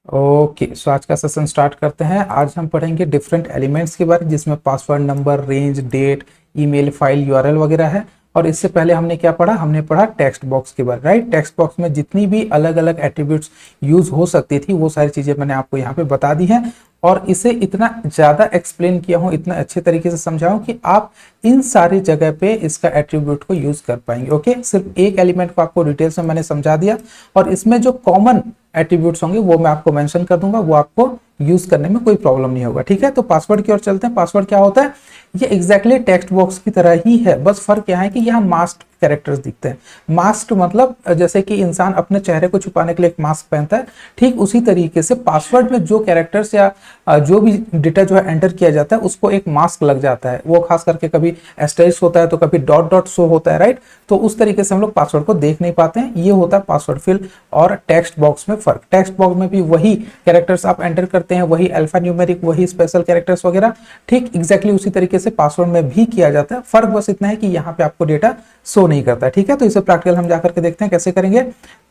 Okay, सो आज का session start करते हैं। आज हम पढ़ेंगे डिफरेंट एलिमेंट्स के बारे में, जिसमें password, number, range, date, email, file, URL वगैरह है। और इससे पहले हमने क्या पढ़ा? हमने पढ़ा टेक्स्ट बॉक्स के बारे में, राइट। टेक्स्ट बॉक्स में जितनी भी अलग अलग एट्रीब्यूट्स यूज हो सकती थी वो सारी चीजें मैंने आपको यहाँ पे बता दी हैं। और इसे इतना ज्यादा एक्सप्लेन किया हूँ, इतना अच्छे तरीके से समझाऊं कि आप इन सारी जगह पे इसका एट्रीब्यूट को यूज कर पाएंगे। ओके, सिर्फ एक एलिमेंट को आपको डिटेल्स में मैंने समझा दिया, और इसमें जो कॉमन एट्रीब्यूट्स होंगे वो मैं आपको मेंशन कर दूंगा, वो आपको यूज करने में कोई प्रॉब्लम नहीं होगा। ठीक है, तो पासवर्ड की ओर चलते हैं। पासवर्ड क्या होता है? ये एग्जैक्टली टेक्स्ट बॉक्स की तरह ही है, बस फर्क क्या है कि यहाँ मास्क कैरेक्टर्स दिखते हैं। मास्क मतलब जैसे कि इंसान अपने चेहरे को छुपाने के लिए एक मास्क पहनता है, ठीक उसी तरीके से पासवर्ड में जो कैरेक्टर्स या जो भी डेटा जो है एंटर किया जाता है उसको एक मास्क लग जाता है। वो खास करके कभी एस्टेरिस्क होता है तो कभी डॉट डॉट शो होता है, राइट। तो उस तरीके से हम लोग पासवर्ड को देख नहीं पाते हैं। ये होता है पासवर्ड फील्ड और टेक्स्ट बॉक्स में फर्क। टेक्स्ट बॉक्स में भी वही कैरेक्टर्स आप एंटर करते हैं, वही अल्फा न्यूमेरिक, वही स्पेशल कैरेक्टर्स वगैरह, ठीक एग्जैक्टली उसी तरीके से पासवर्ड में भी किया जाता है। फर्क बस इतना है कि यहाँ पे आपको डेटा शो नहीं करता है। ठीक है, तो इसे प्रैक्टिकल हम जाकर के देखते हैं कैसे करेंगे।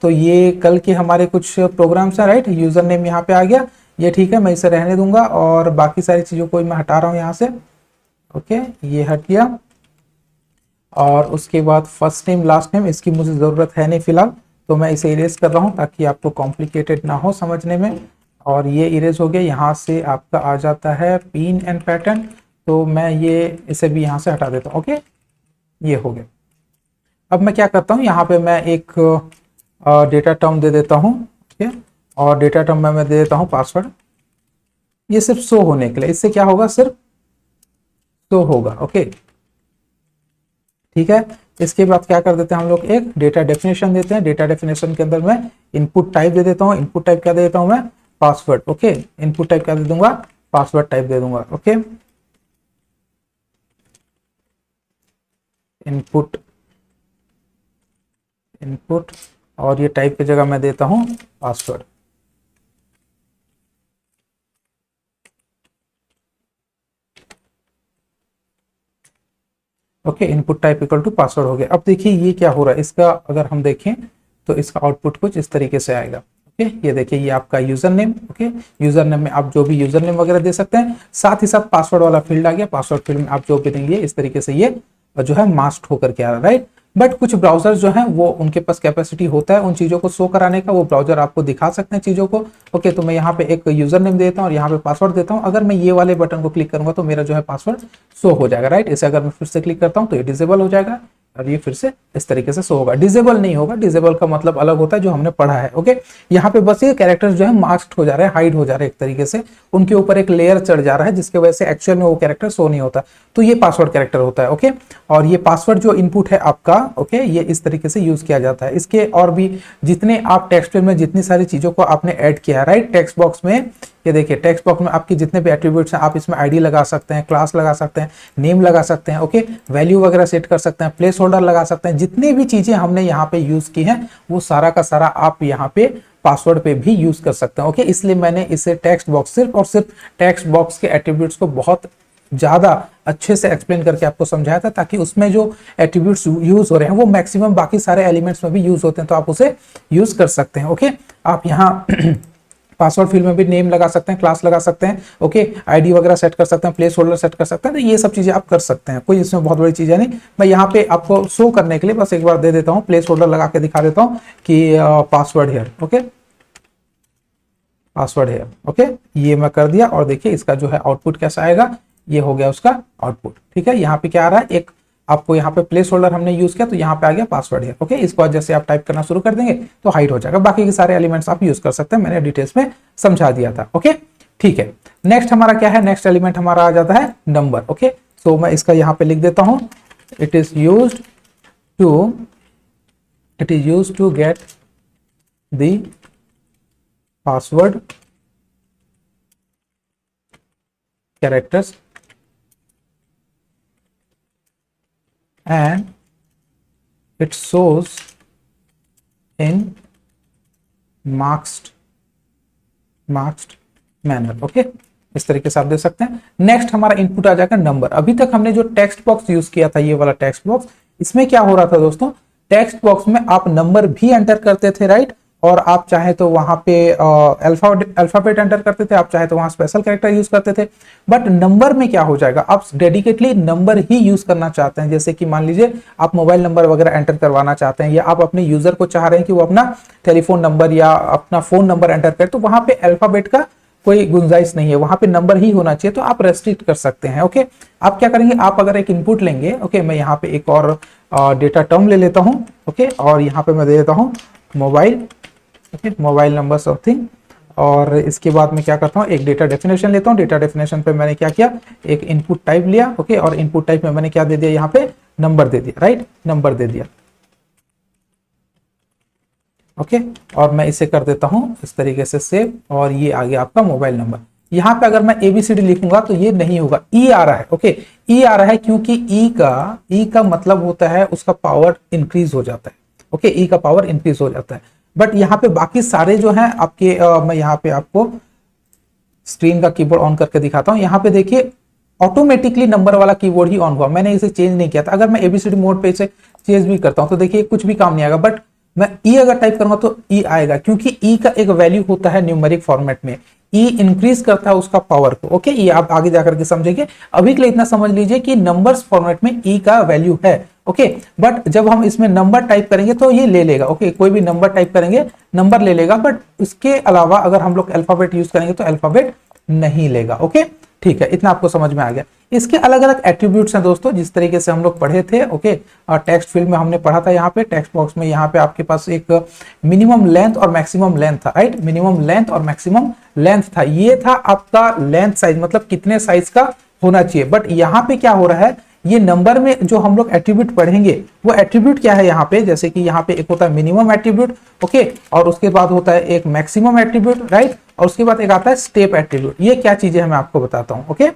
तो ये कल के हमारे कुछ प्रोग्राम्स हैं, राइट। यूजर नेम यहाँ पे आ गया, ये ठीक है, मैं इसे रहने दूंगा और बाकी सारी चीजों को मैं हटा रहा हूं यहाँ से। ओके, ये हट गया। और उसके बाद फर्स्ट नेम, लास्ट नेम, इसकी मुझे जरूरत है नहीं फिलहाल, तो मैं इसे इरेज कर रहा हूँ ताकि आपको कॉम्प्लिकेटेड ना हो समझने में। और ये इरेज हो गया। यहाँ से आपका आ जाता है पिन एंड पैटर्न, तो मैं ये इसे भी यहाँ से हटा देता हूँ। ओके, ये हो गया। अब मैं क्या करता हूँ, यहाँ पे मैं एक डेटा टर्म दे देता हूँ। ठीक है, और डेटा टर्म में मैं दे देता हूँ पासवर्ड। ये सिर्फ शो होने के लिए, इससे क्या होगा? सिर्फ शो होगा। ओके, ठीक है। इसके बाद क्या कर देते हैं हम लोग, एक डेटा डेफिनेशन देते हैं। डेटा डेफिनेशन के अंदर मैं इनपुट टाइप दे देता हूँ। इनपुट टाइप क्या दे देता हूँ मैं? पासवर्ड। ओके, इनपुट टाइप क्या दे दूंगा? पासवर्ड टाइप दे दूंगा। ओके, इनपुट इनपुट और ये टाइप की जगह मैं देता हूँ password. Okay, input type equal to password हो गया। अब देखिए ये क्या हो रहा है, इसका अगर हम देखें तो इसका आउटपुट कुछ इस तरीके से आएगा। ओके, ये देखिए ये आपका user name. Okay, user name में आप जो भी यूजर नेम वगैरह दे सकते हैं, साथ ही साथ पासवर्ड वाला फील्ड आ गया। पासवर्ड फील्ड में आप जो भी देंगे इस तरीके से ये जो है मास्क होकर के आ रहा है, राइट। बट कुछ ब्राउजर जो है वो उनके पास कैपेसिटी होता है उन चीजों को शो कराने का, वो ब्राउजर आपको दिखा सकते हैं चीजों को। ओके, तो मैं यहाँ पे एक यूजर नेम देता हूँ और यहाँ पे पासवर्ड देता हूँ। अगर मैं ये वाले बटन को क्लिक करूंगा तो मेरा जो है पासवर्ड शो हो जाएगा, राइट। इसे अगर मैं फिर से क्लिक करता हूँ तो ये डिसेबल हो जाएगा और ये फिर से इस तरीके से शो होगा। डिसेबल नहीं होगा, डिसेबल का मतलब अलग होता है जो हमने पढ़ा है। ओके, यहाँ पे बस ये कैरेक्टर्स जो है मास्क्ड हो जा रहे हैं, हाइड हो जा रहे हैं, एक तरीके से उनके ऊपर एक लेयर चढ़ जा रहा है जिसकी वजह से एक्चुअल में वो कैरेक्टर शो नहीं होता। तो ये पासवर्ड कैरेक्टर होता है। ओके, और ये पासवर्ड जो इनपुट है आपका, ओके, ये इस तरीके से यूज किया जाता है। इसके और भी जितने आप टेक्स्ट में जितनी सारी चीजों को आपने ऐड किया है, राइट, टेक्स्ट बॉक्स में, ये देखिए टेक्स्ट बॉक्स में आपकी जितने भी एट्रीब्यूट्स हैं आप इसमें आईडी लगा सकते हैं, क्लास लगा सकते हैं, नेम लगा सकते हैं। ओके, वैल्यू वगैरह सेट कर सकते हैं, प्लेस होल्डर लगा सकते हैं। जितनी भी चीजें हमने यहाँ पे यूज की हैं वो सारा का सारा आप यहाँ पे पासवर्ड पे भी यूज कर सकते हैं। ओके, इसलिए मैंने इसे टेक्स्ट बॉक्स, सिर्फ और सिर्फ टेक्स्ट बॉक्स के एट्रीब्यूट्स को बहुत ज्यादा अच्छे से एक्सप्लेन करके आपको समझाया था, ताकि उसमें जो एट्रीब्यूट्स यूज हो रहे हैं वो मैक्सिमम बाकी सारे एलिमेंट्स में भी यूज होते हैं, तो आप उसे यूज कर सकते हैं। ओके, आप यहाँ पासवर्ड फील्ड में भी नेम लगा सकते हैं, क्लास लगा सकते हैं, ओके, आईडी वगैरह सेट कर सकते हैं, प्लेस होल्डर सेट कर सकते हैं। तो ये सब चीजें आप कर सकते हैं, कोई इसमें बहुत बड़ी चीज है नहीं। मैं यहाँ पे आपको शो करने के लिए बस एक बार दे देता हूँ, प्लेस होल्डर लगा के दिखा देता हूँ कि password here. Okay, password here. Okay, ये मैं कर दिया और देखिए इसका जो है आउटपुट कैसा आएगा, ये हो गया उसका आउटपुट। ठीक है, यहाँ पे क्या आ रहा है, एक आपको यहाँ पे प्लेस होल्डर हमने यूज किया तो यहाँ पे आ गया पासवर्ड है। ओके, इसको जैसे आप टाइप करना शुरू कर देंगे तो हाइड हो जाएगा। बाकी के सारे एलिमेंट्स आप यूज कर सकते हैं, मैंने डिटेल्स में समझा दिया था। ओके, ठीक है। नेक्स्ट हमारा क्या है, नेक्स्ट एलिमेंट हमारा आ जाता है नंबर। ओके, सो मैं इसका यहाँ पे लिख देता हूँ, it is used to get the password characters and it shows in masked manner। Okay, इस तरीके से आप देख सकते हैं। नेक्स्ट हमारा इनपुट आ जाएगा नंबर। अभी तक हमने जो टेक्स्ट बॉक्स यूज किया था, ये वाला टेक्स्ट बॉक्स, इसमें क्या हो रहा था दोस्तों, टेक्स्ट बॉक्स में आप नंबर भी एंटर करते थे, राइट, और आप चाहे तो वहां पे अल्फाबेट एंटर करते थे, आप चाहे तो वहां स्पेशल कैरेक्टर यूज करते थे। बट नंबर में क्या हो जाएगा, आप डेडिकेटली नंबर ही यूज करना चाहते हैं। जैसे कि मान लीजिए आप मोबाइल नंबर वगैरह एंटर करवाना चाहते हैं, या आप अपने यूजर को चाह रहे हैं कि वो अपना टेलीफोन नंबर या अपना फोन नंबर एंटर करे, तो वहां पे अल्फाबेट का कोई गुंजाइश नहीं है, वहां पे नंबर ही होना चाहिए, तो आप रेस्ट्रिक्ट कर सकते हैं। ओके, आप क्या करेंगे, आप अगर एक इनपुट लेंगे, ओके, मैं यहाँ पे एक और डेटा टर्म ले लेता हूँ, ओके, और यहाँ पे मैं दे देता हूँ mobile, okay, mobile number something, और इसके बाद मैं क्या करता हूँ, एक डेटा डेफिनेशन लेता हूँ। डेटा डेफिनेशन पे मैंने क्या किया, एक इनपुट टाइप लिया, ओके, और इनपुट टाइप में मैंने क्या दे दिया, यहाँ पे नंबर दे दिया, राइट, नंबर दे दिया, ओके, और मैं इसे कर देता हूं इस तरीके से सेव, और ये आ गया आपका मोबाइल नंबर। यहां पे अगर मैं एबीसीडी लिखूंगा तो ये नहीं होगा, ई आ रहा है, ओके, ई आ रहा है, क्योंकि ई का मतलब होता है उसका पावर इंक्रीज हो जाता है, ओके, ई का पावर इंक्रीज हो जाता है। बट यहाँ पे बाकी सारे जो हैं आपके मैं यहाँ पे आपको स्क्रीन का कीबोर्ड ऑन करके दिखाता हूं। यहाँ पे देखिए ऑटोमेटिकली नंबर वाला कीबोर्ड ही ऑन हुआ, मैंने इसे चेंज नहीं किया था। अगर मैं एबीसीडी मोड पे इसे चेंज भी करता हूं तो देखिए कुछ भी काम नहीं आएगा, बट मैं ई अगर टाइप करूंगा तो ई आएगा, क्योंकि ई का एक वैल्यू होता है न्यूमेरिक फॉर्मेट में, ई इंक्रीज करता है उसका पावर को। ओके, ये आप आगे जाकर के समझेंगे, अभी के लिए इतना समझ लीजिए कि नंबर्स फॉर्मेट में ई का वैल्यू है। ओके, बट जब हम इसमें नंबर टाइप करेंगे तो ये ले लेगा, ओके, कोई भी नंबर टाइप करेंगे नंबर ले लेगा, बट उसके अलावा अगर हम लोग अल्फाबेट यूज करेंगे तो अल्फाबेट नहीं लेगा। ओके, ठीक है, इतना आपको समझ में आ गया। इसके अलग अलग एट्रीब्यूट्स हैं दोस्तों, जिस तरीके से हम लोग पढ़े थे। ओके, टेक्स्ट फील्ड में हमने पढ़ा था, यहाँ पे टेक्स्ट बॉक्स में यहाँ पे आपके पास एक मिनिमम लेंथ और मैक्सिमम लेंथ था, राइट, मिनिमम लेंथ और मैक्सिमम लेंथ था। ये था आपका लेंथ साइज, मतलब कितने साइज का होना चाहिए। बट यहाँ पे क्या हो रहा है, ये नंबर में जो हम लोग एट्रीब्यूट पढ़ेंगे वो एट्रीब्यूट क्या है यहाँ पे, जैसे कि यहाँ पे एक होता है मिनिमम एट्रीब्यूट, ओके, और उसके बाद होता है एक मैक्सिमम एट्रीब्यूट, राइट, और उसके बाद एक आता है स्टेप एट्रीब्यूट। ये क्या चीजें हैं मैं आपको बताता हूँ। ओके,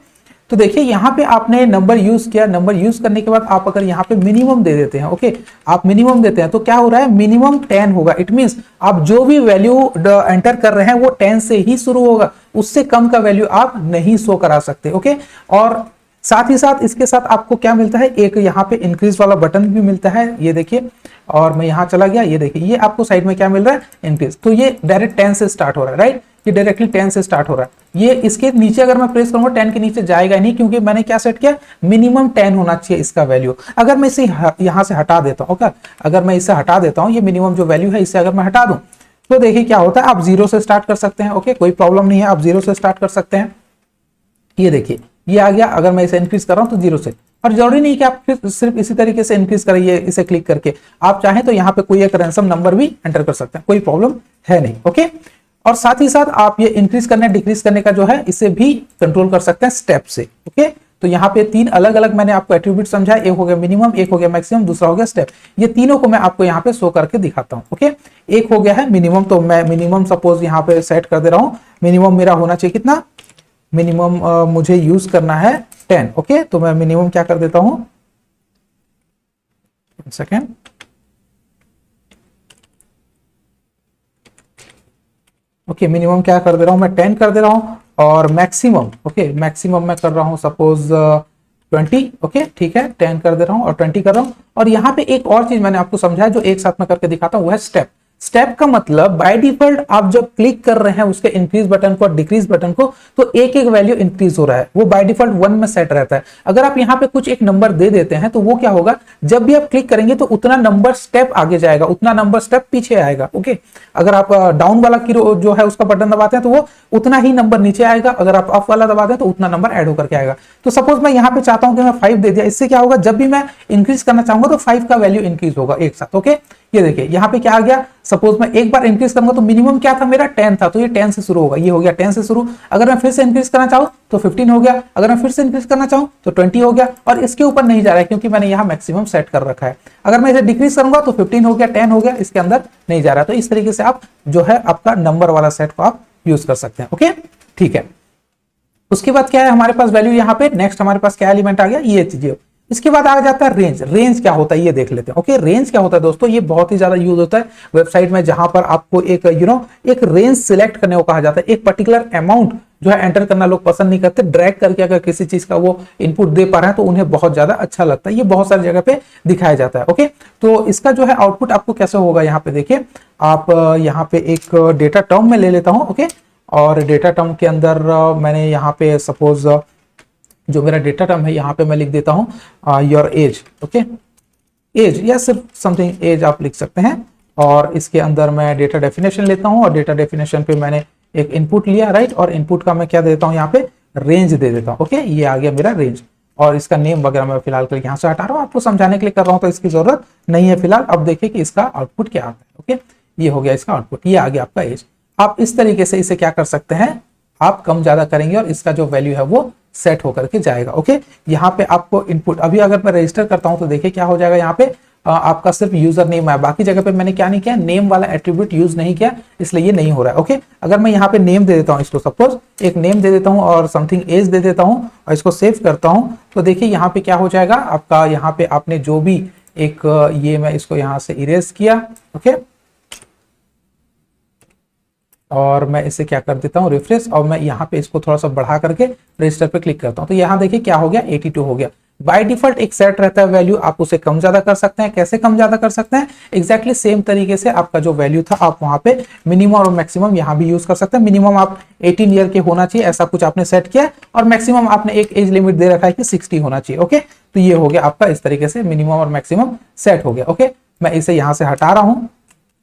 तो देखिए यहाँ पे आपने नंबर यूज किया, नंबर यूज करने के बाद आप अगर यहाँ पे मिनिमम दे देते हैं, ओके, आप मिनिमम देते हैं तो क्या हो रहा है, मिनिमम 10 होगा। इट मींस आप जो भी वैल्यू एंटर कर रहे हैं वो 10 से ही शुरू होगा, उससे कम का वैल्यू आप नहीं शो करा सकते। ओके, और साथ ही साथ इसके साथ आपको क्या मिलता है, एक यहाँ पे इंक्रीज वाला बटन भी मिलता है, ये देखिए, और मैं यहाँ चला गया, ये देखिए, ये आपको साइड में क्या मिल रहा है, इंक्रीज। तो ये डायरेक्ट 10 से स्टार्ट हो रहा है, राइट, ये डायरेक्टली 10 से स्टार्ट हो रहा है। ये इसके नीचे अगर मैं प्रेस करूंगा 10 के नीचे जाएगा नहीं, क्योंकि मैंने क्या सेट किया, मिनिमम 10 होना चाहिए इसका वैल्यू। अगर मैं इसे यहाँ से हटा देता हूँ, अगर मैं इसे हटा देता हूँ, ये मिनिमम जो वैल्यू है इसे अगर मैं हटा दूं तो देखिए क्या होता है, आप 0 से स्टार्ट कर सकते हैं। ओके, कोई प्रॉब्लम नहीं है, आप 0 से स्टार्ट कर सकते हैं। ये देखिए, ये आ गया। अगर मैं इसे इंक्रीज कर रहा हूं तो 0 से, और जरूरी नहीं कि आप सिर्फ इसी तरीके से इंक्रीज करिए, इसे क्लिक करके आप चाहें तो यहाँ पे कोई एक रैंसम नंबर भी एंटर कर सकते हैं, कोई प्रॉब्लम है नहीं। ओके, और साथ ही साथ आप ये इंक्रीज करने डिक्रीज करने का जो है इसे भी कंट्रोल कर सकते हैं स्टेप से। ओके, तो यहाँ पे 3 अलग अलग मैंने आपको एट्रीब्यूट समझाया, एक हो गया मिनिमम, एक हो गया मैक्सिमम, दूसरा हो गया स्टेप। ये तीनों को मैं आपको यहाँ पे शो करके दिखाता हूँ। ओके, एक हो गया है मिनिमम, तो मैं मिनिमम सपोज यहाँ पे सेट कर दे रहा हूँ, मिनिमम मेरा होना चाहिए कितना, मिनिमम मुझे यूज करना है 10। ओके, तो मैं मिनिमम क्या कर देता हूं, सेकेंड, ओके, मिनिमम क्या कर दे रहा हूं मैं, 10 कर दे रहा हूं, और मैक्सिमम, ओके, मैक्सिमम मैं कर रहा हूं सपोज 20। ओके, ठीक है, 10 कर दे रहा हूं और 20 कर रहा हूं। और यहाँ पे एक और चीज मैंने आपको समझाया जो एक साथ में करके दिखाता हूं, वो है स्टेप। स्टेप का मतलब बाय डिफॉल्ट आप जब क्लिक कर रहे हैं उसके इंक्रीज बटन को और डिक्रीज बटन को, तो एक एक वैल्यू इंक्रीज हो रहा है, वो बाय डिफॉल्ट 1 में सेट रहता है। अगर आप यहाँ पे कुछ एक नंबर दे देते हैं तो वो क्या होगा, जब भी आप क्लिक करेंगे तो उतना नंबर स्टेप आगे जाएगा, उतना नंबर स्टेप पीछे आएगा। ओके, अगर आप डाउन वाला की जो है उसका बटन दबाते हैं तो वो उतना ही नंबर नीचे आएगा, अगर आप अप वाला दबाते हैं तो उतना नंबर ऐड होकर के आएगा। तो सपोज मैं यहाँ पे चाहता हूं कि मैं 5 दे दिया, इससे क्या होगा, जब भी मैं इंक्रीज करना चाहूंगा तो 5 का वैल्यू इंक्रीज होगा एक साथ। ओके, ये देखिए यहाँ पे क्या आ गया, सपोज मैं एक बार इंक्रीज करूंगा तो मिनिमम क्या था मेरा 10 था, तो ये 10 से शुरू होगा, ये हो गया 10 से शुरू। अगर मैं फिर से इंक्रीज करना चाहूँ तो 15 हो गया, अगर मैं फिर से इंक्रीज करना चाहूँ तो 20 हो गया, और इसके ऊपर नहीं जा रहा है क्योंकि मैंने यहाँ मैक्सिमम सेट कर रखा है। अगर मैं इसे डिक्रीज करूंगा तो 15 हो गया, 10 हो गया, इसके अंदर नहीं जा रहा। तो इस तरीके से आप जो है आपका नंबर वाला सेट को आप यूज कर सकते हैं। ओके, ठीक है। उसके बाद क्या है हमारे पास वैल्यू, यहाँ पे नेक्स्ट हमारे पास क्या एलिमेंट आ गया, ये चीजें। इसके बाद आ जाता है रेंज। रेंज क्या होता है ये देख लेते हैं। ओके, रेंज क्या होता है दोस्तों, ये बहुत ही ज्यादा यूज होता है वेबसाइट में, जहां पर आपको एक एक रेंज सिलेक्ट करने को कहा जाता है, एक पर्टिकुलर अमाउंट जो है एंटर करना लोग पसंद नहीं करते। ड्रैग करके अगर किसी चीज का वो इनपुट दे पा रहे हैं तो उन्हें बहुत ज्यादा अच्छा लगता है। ये बहुत सारी जगह पे दिखाया जाता है। ओके, तो इसका जो है आउटपुट आपको कैसे होगा, यहाँ पे देखिए आप यहाँ पे एक डेटा टर्म में ले लेता हूं। ओके, और डेटा टर्म के अंदर मैंने यहाँ पे सपोज जो मेरा डेटा टर्म है यहाँ पे मैं लिख देता हूँ योर एज। ओके, एज या सिर्फ समथिंग एज आप लिख सकते हैं। और इसके अंदर मैं डेटा डेफिनेशन लेता हूँ और डेटा डेफिनेशन पे मैंने एक इनपुट लिया, राइट, और इनपुट का मैं क्या देता हूँ यहाँ पे रेंज दे देता हूँ। ओके, ये आ गया मेरा रेंज, और इसका नेम वगैरह मैं फिलहाल के लिए यहाँ से हटा रहा हूँ, आपको समझाने के लिए कर रहा हूँ तो इसकी जरूरत नहीं है फिलहाल। अब देखिए कि इसका आउटपुट क्या आता है। ओके, ये हो गया इसका आउटपुट, ये आ गया आपका एज। आप इस तरीके से इसे क्या कर सकते हैं, आप कम ज्यादा करेंगे और इसका जो वैल्यू है वो सेट होकर के जाएगा। ओके, यहाँ पे आपको इनपुट, अभी अगर मैं रजिस्टर करता हूं तो देखिए क्या हो जाएगा, यहाँ पे आपका सिर्फ यूजर नेम है, बाकी जगह पे मैंने क्या नहीं किया, नेम वाला एट्रीब्यूट यूज नहीं किया, इसलिए ये नहीं हो रहा है। ओके, अगर मैं यहाँ पे नेम दे देता हूँ, इसको सपोज एक नेम दे देता हूँ और समथिंग एज दे देता हूँ और इसको सेव करता हूँ, तो देखिए यहाँ पे क्या हो जाएगा आपका, यहाँ पे आपने जो भी एक ये मैं इसको यहाँ से इरेज किया। ओके, और मैं इसे क्या कर देता हूँ रिफ्रेश, और मैं यहाँ पे इसको थोड़ा सा बढ़ा करके रजिस्टर पे क्लिक करता हूँ, तो यहाँ देखिए क्या हो गया 82 हो गया। बाय डिफॉल्ट एक सेट रहता है वैल्यू, आप उसे कम ज्यादा कर सकते हैं। कैसे कम ज्यादा कर सकते हैं, एग्जैक्टली सेम तरीके से आपका जो वैल्यू था आप वहां पे मिनिमम और मैक्सिमम यहाँ भी यूज कर सकते हैं। मिनिमम आप 18 ईयर के होना चाहिए ऐसा कुछ आपने सेट किया, और मैक्सिमम आपने एक एज लिमिट दे रखा है कि 60 होना चाहिए। ओके, तो ये हो गया आपका, इस तरीके से मिनिमम और मैक्सिमम सेट हो गया। ओके, मैं इसे यहाँ से हटा रहा हूँ।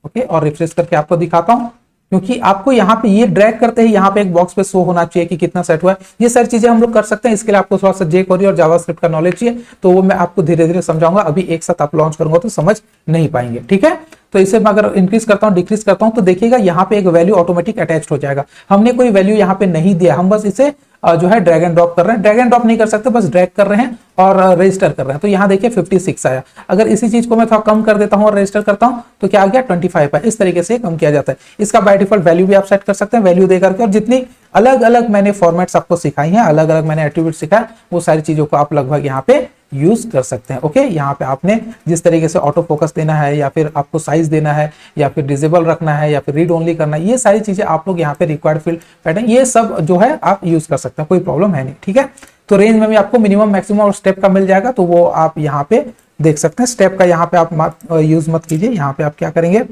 ओके, और रिफ्रेश करके आपको दिखाता हूँ, क्योंकि आपको यहाँ पे ये ड्रैग करते ही यहाँ पे एक बॉक्स पे शो होना चाहिए कि कितना सेट हुआ है। ये सारी चीजें हम लोग कर सकते हैं। इसके लिए आपको थोड़ा सा jQuery और जावास्क्रिप्ट का नॉलेज चाहिए, तो वो मैं आपको धीरे धीरे समझाऊंगा। अभी एक साथ आप लॉन्च करूंगा तो समझ नहीं पाएंगे। ठीक है, तो इसे मैं अगर इंक्रीज करता हूँ, डिक्रीज करता हूँ, तो देखिएगा यहाँ पे एक वैल्यू ऑटोमेटिक अटैच हो जाएगा। हमने कोई वैल्यू यहाँ पे नहीं दिया, हम बस इसे जो है ड्रैग एंड ड्रॉप कर रहे हैं। ड्रैग एंड ड्रॉप नहीं कर सकते, बस ड्रैग कर रहे हैं और रजिस्टर कर रहे हैं। तो यहाँ देखिए 56 आया। अगर इसी चीज को मैं थोड़ा कम कर देता हूँ और रजिस्टर करता हूँ तो क्या आ गया 25 है। इस तरीके से कम किया जाता है। इसका बाय डिफॉल्ट वैल्यू भी आप सेट कर सकते हैं, वैल्यू दे करके, और जितनी अलग अलग मैंने फॉर्मेट्स आपको सिखाई हैं, अलग अलग मैंने एट्रीब्यूट सिखाया, वो सारी चीजों को आप लगभग यहाँ पे यूज कर सकते हैं। ओके, यहाँ पे आपने जिस तरीके से ऑटो फोकस देना है, या फिर आपको साइज देना है, या फिर डिसेबल रखना है, या फिर रीड ओनली करना है, ये सारी चीजें आप लोग यहाँ पे रिक्वायर्ड फील्ड पैटर्न, ये सब जो है आप यूज कर सकते हैं, कोई प्रॉब्लम है नहीं। ठीक है, तो रेंज में भी आपको मिनिमम मैक्सिमम और स्टेप का मिल जाएगा, तो वो आप यहाँ पे देख सकते हैं। स्टेप का यहाँ पे आप यूज मत कीजिए, यहाँ पे आप क्या करेंगे,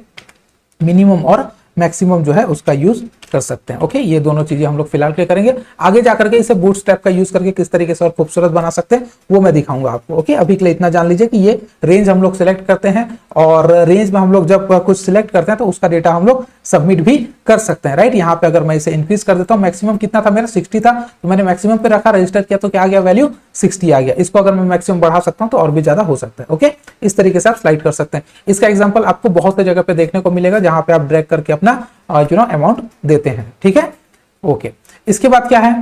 मिनिमम और मैक्सिमम जो है उसका यूज कर सकते हैं। ओके, ये दोनों चीजें हम लोग फिलहाल के करेंगे। आगे जाकर के इसे बूटस्ट्रैप का यूज करके किस तरीके से और खूबसूरत बना सकते हैं वो मैं दिखाऊंगा आपको। ओके, अभी के लिए इतना जान लीजिए कि ये रेंज हम लोग सिलेक्ट करते हैं, और रेंज में हम लोग जब कुछ सिलेक्ट करते हैं तो उसका डेटा हम लोग सबमिट भी कर सकते हैं। राइट, यहाँ पे अगर मैं इसे इंक्रीज कर देता हूँ, मैक्सिमम कितना था मेरा 60 था, तो मैंने मैक्सिमम पे रखा, रजिस्टर किया, तो क्या आ गया वैल्यू 60 आ गया। इसको अगर मैं मैक्सिमम बढ़ा सकता हूँ तो और भी ज्यादा हो सकता है। ओके, इस तरीके से आप स्लाइड कर सकते हैं। इसका एग्जाम्पल आपको बहुत सी जगह पे देखने को मिलेगा जहां पे आप ड्रैग करके अपना अमाउंट देते हैं। ठीक है, ओके, इसके बाद क्या है,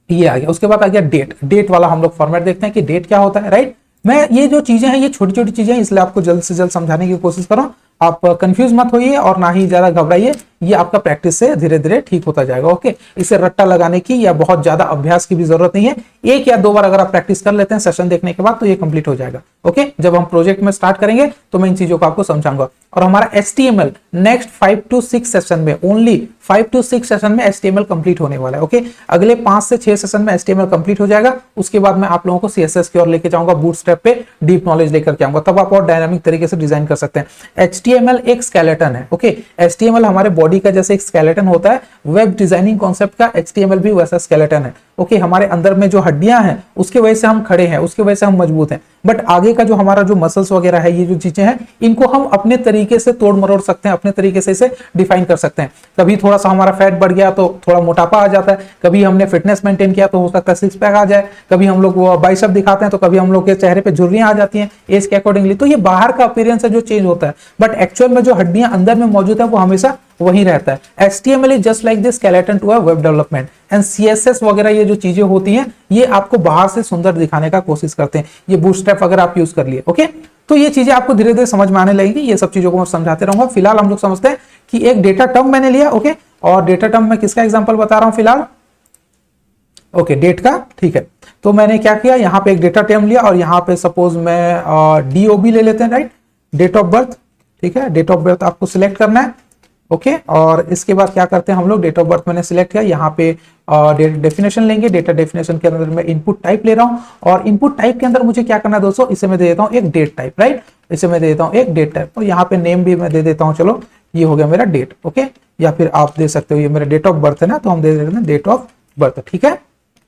ये आ गया। उसके बाद आ गया डेट। डेट वाला हम लोग फॉर्मेट देखते हैं कि डेट क्या होता है। राइट, मैं ये जो चीजें हैं ये छोटी छोटी चीजें हैं, इसलिए आपको जल्द से जल्द समझाने की कोशिश कर रहा हूं। आप कंफ्यूज मत होइए और ना ही ज्यादा घबराइए, ये आपका प्रैक्टिस से धीरे धीरे ठीक होता जाएगा। ओके, इसे रट्टा लगाने की या बहुत ज्यादा अभ्यास की भी जरूरत नहीं है। एक या दो बार अगर आप प्रैक्टिस कर लेते हैं सेशन देखने के बाद तो ये कंप्लीट हो जाएगा। ओके, जब हम प्रोजेक्ट में स्टार्ट करेंगे तो मैं इन चीजों को आपको समझाऊंगा। और हमारा HTML नेक्स्ट 5 to 6 सेशन में, ओनली 5 to 6 सेशन में HTML कंप्लीट होने वाला है। ओके, अगले 5 से 6 सेशन में HTML कंप्लीट हो जाएगा। उसके बाद मैं आप लोगों को CSS की ओर लेके जाऊंगा, बूटस्ट्रैप पे डीप नॉलेज लेकर के आऊंगा, तब आप और डायनामिक तरीके से डिजाइन कर सकते हैं। HTML एक स्केलेटन है। ओके, HTML हमारे बॉडी का जैसे एक स्केलेटन होता है, वेब डिजाइनिंग कॉन्सेप्ट का HTML भी वैसा स्केलेटन है। ओके, हमारे अंदर में जो हड्डियां हैं उसके वजह से हम खड़े हैं, उसके वजह से हम मजबूत हैं, बट आगे का जो हमारा जो मसल्स वगैरह है, ये जो चीजें हैं, इनको हम अपने तरीके से तोड़ मरोड़ सकते हैं, अपने तरीके से इसे डिफाइन कर सकते हैं। कभी थोड़ा सा हमारा फैट बढ़ गया तो थोड़ा मोटापा आ जाता है, कभी हमने फिटनेस मेंटेन किया तो हो सकता है 6 पैक आ जाए, कभी हम लोग बाइसेप दिखाते हैं तो कभी हम लोग के चेहरे पे झुर्रियां आ जाती हैं एज के अकॉर्डिंगली। तो ये बाहर का अपीयरेंस है जो चेंज होता है, बट एक्चुअल में जो हड्डियां अंदर में मौजूद है वो हमेशा वही रहता है। HTML is just like this skeleton to a web development, and CSS वगैरह ये जो चीजें होती हैं ये आपको बाहर से सुंदर दिखाने का कोशिश करते हैं। ये बूटस्ट्रैप अगर आप यूज कर लिए, ओके, तो ये चीजें आपको धीरे धीरे समझ में आने लगेंगी। ये सब चीजों को मैं समझाते रहूंगा। फिलहाल हम लोग समझते हैं कि एक डेटा टर्म मैंने लिया, ओके, और डेटा टर्म में किसका एग्जांपल बता रहा हूं फिलहाल, ओके, डेट का। ठीक है, तो मैंने क्या किया, यहाँ पे एक डेटा टर्म लिया और यहाँ पे सपोज मैं DOB ले लेते हैं, राइट, डेट ऑफ बर्थ। ठीक है, डेट ऑफ बर्थ आपको सिलेक्ट करना है ओके और इसके बाद क्या करते हैं हम लोग, डेट ऑफ बर्थ मैंने सिलेक्ट किया, यहाँ पे डेफिनेशन लेंगे, डेटा डेफिनेशन के अंदर मैं इनपुट टाइप ले रहा हूँ और इनपुट टाइप के अंदर मुझे क्या करना है दोस्तों, इसे मैं दे देता हूँ एक डेट टाइप, राइट, इसे मैं दे देता हूँ एक डेट टाइप और यहाँ पे नेम भी मैं दे देता हूँ, चलो ये हो गया मेरा डेट, ओके, या फिर आप दे सकते हो ये मेरा डेट ऑफ बर्थ है ना, तो हम दे देते हैं डेट ऑफ बर्थ, ठीक है।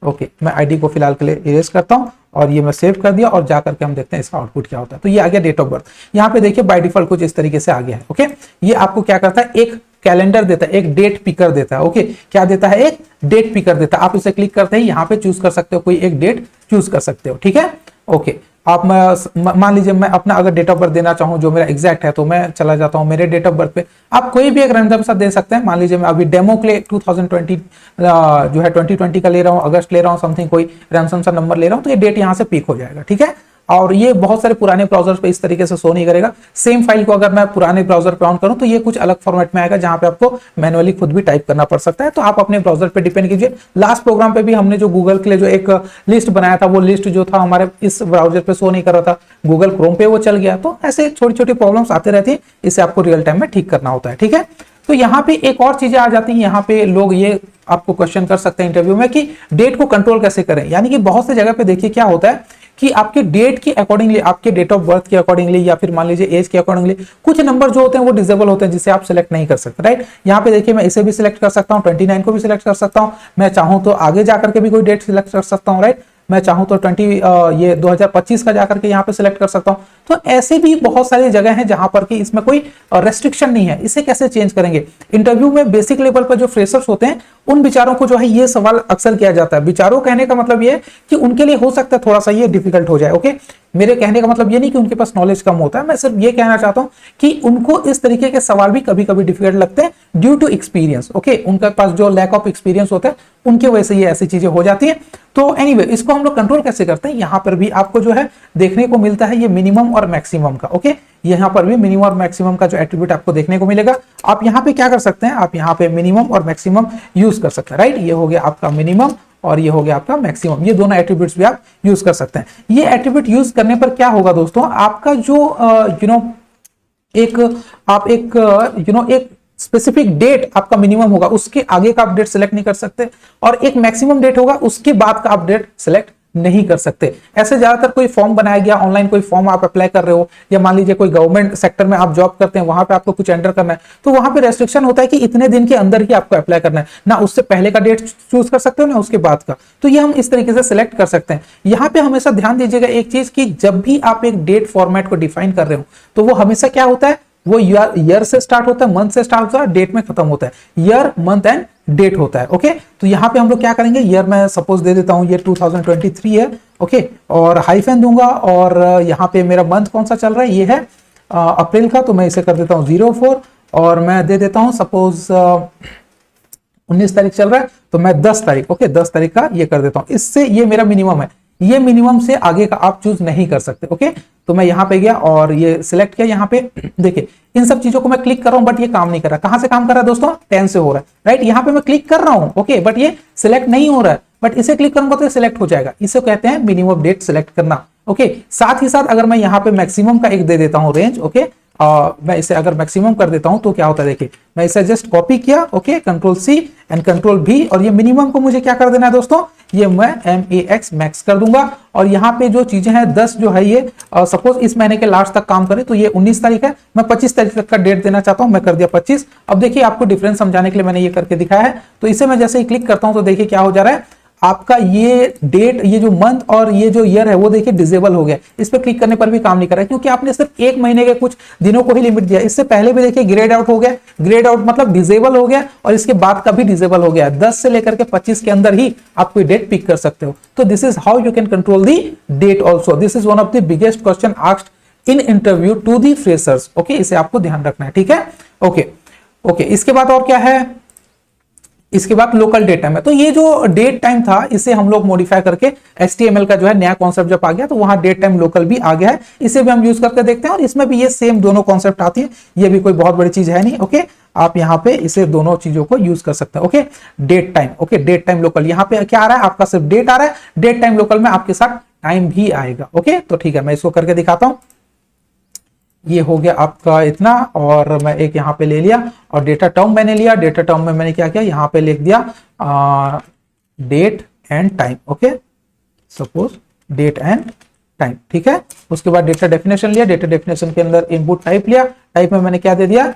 ओके मैं आईडी को फिलहाल के लिए इरेज करता हूं और ये मैं सेव कर दिया और जा करके हम देखते हैं इसका आउटपुट क्या होता है। तो ये आ गया डेट ऑफ बर्थ, यहाँ पे देखिए बाय डिफॉल्ट कुछ इस तरीके से आ गया है। ओके ये आपको क्या करता है, एक कैलेंडर देता है, एक डेट पिकर देता है। ओके क्या देता है, एक डेट पिकर देता है। आप इसे क्लिक करते ही यहाँ पे चूज कर सकते हो, कोई एक डेट चूज कर सकते हो, ठीक है। ओके आप मान लीजिए मैं अपना अगर डेट ऑफ बर्थ देना चाहूं जो मेरा एग्जैक्ट है, तो मैं चला जाता हूं मेरे डेट ऑफ बर्थ पे, आप कोई भी एक रैंडम सा दे सकते हैं। मान लीजिए मैं अभी डेमो के लिए 2020 जो है 2020 का ले रहा हूं, अगस्त ले रहा हूं, समथिंग कोई रैंडम सा नंबर ले रहा हूं, तो ये डेट यहां से पिक हो जाएगा, ठीक है। और ये बहुत सारे पुराने ब्राउजर्स पे इस तरीके से शो नहीं करेगा। सेम फाइल को अगर मैं पुराने ब्राउजर पे ऑन करूं तो ये कुछ अलग फॉर्मेट में आएगा, जहां पे आपको मैनुअली खुद भी टाइप करना पड़ सकता है। तो आप अपने ब्राउजर पे डिपेंड कीजिए। लास्ट प्रोग्राम पे भी हमने जो गूगल के लिए जो एक लिस्ट बनाया था, वो लिस्ट जो था हमारे इस ब्राउजर पे शो नहीं कर रहा था, गूगल क्रोम पे वो चल गया। तो ऐसे छोटी छोटी प्रॉब्लम्स आते रहती है, इसे आपको रियल टाइम में ठीक करना होता है, ठीक है। तो यहाँ पे एक और चीजें आ जाती हैं, यहाँ पे लोग ये आपको क्वेश्चन कर सकते हैं इंटरव्यू में कि डेट को कंट्रोल कैसे करें। यानी कि बहुत से जगह पे देखिए क्या होता है कि आपके डेट के अकॉर्डिंगली, आपके डेट ऑफ बर्थ के अकॉर्डिंगली या फिर मान लीजिए एज के अकॉर्डिंगली कुछ नंबर जो होते हैं वो डिसेबल होते हैं, जिसे आप सिलेक्ट नहीं कर सकते, राइट। यहाँ पे देखिए मैं इसे भी सिलेक्ट कर सकता हूँ, 29 को भी सिलेक्ट कर सकता हूँ, मैं चाहूँ तो आगे जाकर के भी कोई डेट सिलेक्ट कर सकता हूँ, राइट। मैं चाहूँ तो 2025 का जाकर के यहाँ पे सिलेक्ट कर सकता हूँ। तो ऐसे भी बहुत सारी जगह हैं जहां पर कि इसमें कोई रेस्ट्रिक्शन नहीं है। इसे कैसे चेंज करेंगे, इंटरव्यू में बेसिक लेवल पर जो फ्रेशर्स होते हैं उन विचारों को जो है ये सवाल अक्सर किया जाता है। विचारों कहने का मतलब ये है कि उनके लिए हो सकता है थोड़ा सा ये डिफिकल्ट हो जाए। ओके मेरे कहने का मतलब ये नहीं कि उनके पास नॉलेज कम होता है, मैं सिर्फ ये कहना चाहता हूं कि उनको इस तरीके के सवाल भी कभी कभी डिफिकल्ट लगते हैं ड्यू टू एक्सपीरियंस। ओके उनके पास जो लैक ऑफ एक्सपीरियंस होता है उनके वजह से ये ऐसी चीजें हो जाती हैं। तो एनीवे इसको हम लोग कंट्रोल कैसे करते हैं, यहां पर भी आपको जो है देखने को मिलता है ये मिनिमम और मैक्सिमम का। ओके यहां पर भी मिनिमम और मैक्सिमम का जो एट्रीब्यूट आपको देखने को मिलेगा। आप यहां पे क्या कर सकते हैं, आप यहां पे मिनिमम और मैक्सिमम यूज कर सकते हैं, राइट। ये हो गया आपका मिनिमम और ये हो गया आपका मैक्सिमम, ये दोनों एट्रीब्यूट्स भी आप यूज कर सकते हैं। ये एट्रीब्यूट यूज करने पर क्या होगा दोस्तों, आपका जो एक स्पेसिफिक डेट आपका मिनिमम होगा, उसके आगे का आप डेट सिलेक्ट नहीं कर सकते, और एक मैक्सिमम डेट होगा उसके बाद का आप डेट सिलेक्ट नहीं कर सकते। ऐसे ज्यादातर कोई फॉर्म बनाया गया, ऑनलाइन कोई फॉर्म आप अप्लाई कर रहे हो, या मान लीजिए कोई गवर्नमेंट सेक्टर में आप जॉब करते हैं, वहां पे आपको कुछ एंटर करना है, तो वहां पे रेस्ट्रिक्शन होता है कि इतने दिन के अंदर ही आपको अप्लाई करना है, ना उससे पहले का डेट चूज कर सकते हो ना उसके बाद का। तो ये हम इस तरीके से सिलेक्ट कर सकते हैं। यहाँ पे हमेशा ध्यान दीजिएगा एक चीज की, जब भी आप एक डेट फॉर्मेट को डिफाइन कर रहे हो तो वो हमेशा क्या होता है, वो ईयर से स्टार्ट होता है, मंथ से स्टार्ट होता है, डेट में खत्म होता है। ईयर मंथ एंड डेट होता है। ओके तो यहाँ पे हम लोग क्या करेंगे, ईयर मैं सपोज दे देता हूं ये 2023 है। ओके और हाइफन दूंगा, और यहाँ पे मेरा मंथ कौन सा चल रहा है, ये है अप्रैल का, तो मैं इसे कर देता हूँ 04, और मैं दे देता हूँ सपोज 19 तारीख चल रहा है, तो मैं 10 तारीख, ओके 10 तारीख का ये कर देता हूँ। इससे ये मेरा मिनिमम है, ये मिनिमम से आगे का आप चूज नहीं कर सकते। ओके तो मैं यहाँ पे गया और ये सिलेक्ट किया। यहाँ पे देखिए इन सब चीजों को मैं क्लिक कर रहा हूं, बट ये काम नहीं कर रहा। कहां से काम कर रहा है दोस्तों, 10 से हो रहा है, राइट। यहाँ पे मैं क्लिक कर रहा हूं, ओके बट ये सिलेक्ट नहीं हो रहा है, बट इसे क्लिक करूंगा तो ये सिलेक्ट हो जाएगा। इसे कहते हैं मिनिमम डेट सिलेक्ट करना। ओके साथ ही साथ अगर मैं यहाँ पे मैक्सिमम का एक दे देता हूँ रेंज, ओके मैं इसे अगर मैक्सिमम कर देता हूं तो क्या होता है, देखिए मैं इसे जस्ट कॉपी किया, okay control C and control V, और ये मिनिमम को मुझे क्या कर देना है दोस्तों, ये मैं MAX मैक्स कर दूंगा। और यहाँ पे जो चीजें हैं 10 जो है ये सपोज इस महीने के लास्ट तक काम करें, तो ये 19 तारीख है, मैं 25 तारीख तक का डेट देना चाहता हूं, मैं कर दिया 25। अब देखिए आपको डिफरेंस समझाने के लिए मैंने ये करके दिखाया है। तो इसे मैं जैसे ही क्लिक करता हूं तो देखिए क्या हो जा रहा है, आपका ये डेट, ये जो मंथ और ये जो ईयर है वो देखिए डिसेबल हो गया। इस पर क्लिक करने पर भी काम नहीं कर रहा है, क्योंकि आपने सिर्फ एक महीने के कुछ दिनों को ही लिमिट दिया। इससे पहले भी देखिए ग्रेड आउट हो गया, ग्रेड आउट मतलब डिसेबल हो गया, और इसके बाद का भी डिसेबल हो गया। 10 से लेकर के 25 के अंदर ही आप कोई डेट पिक कर सकते हो। तो this is how you can control the date also. This is one of the biggest question asked in interview to the freshers. Okay इसे आपको ध्यान रखना है, ठीक है। ओके इसके बाद और क्या है, इसके बाद लोकल डेट टाइम है। तो ये जो डेट टाइम था इसे हम लोग मॉडिफाई करके HTML का जो है नया कॉन्सेप्ट जब आ गया तो वहां डेट टाइम लोकल भी आ गया है। इसे भी हम यूज करके देखते हैं, और इसमें भी ये सेम दोनों कॉन्सेप्ट आती है, ये भी कोई बहुत बड़ी चीज है नहीं। ओके आप यहाँ पे इसे दोनों चीजों को यूज कर सकते हैं। Okay date time, okay date time local, यहाँ पे क्या आ रहा है, आपका सिर्फ डेट आ रहा है, डेट टाइम लोकल में आपके साथ टाइम भी आएगा। ओके तो ठीक है मैं इसको करके दिखाता हूं। ये हो गया आपका इतना, और मैं एक यहाँ पे ले लिया और डेटा टर्म मैंने लिया। डेटा टर्म में मैंने क्या किया, यहाँ पे लिख दिया date and time. Okay, suppose date and time, ठीक है। उसके बाद डेटा डेफिनेशन लिया, डेटा डेफिनेशन के अंदर इनपुट टाइप लिया, टाइप में मैंने क्या दे दिया,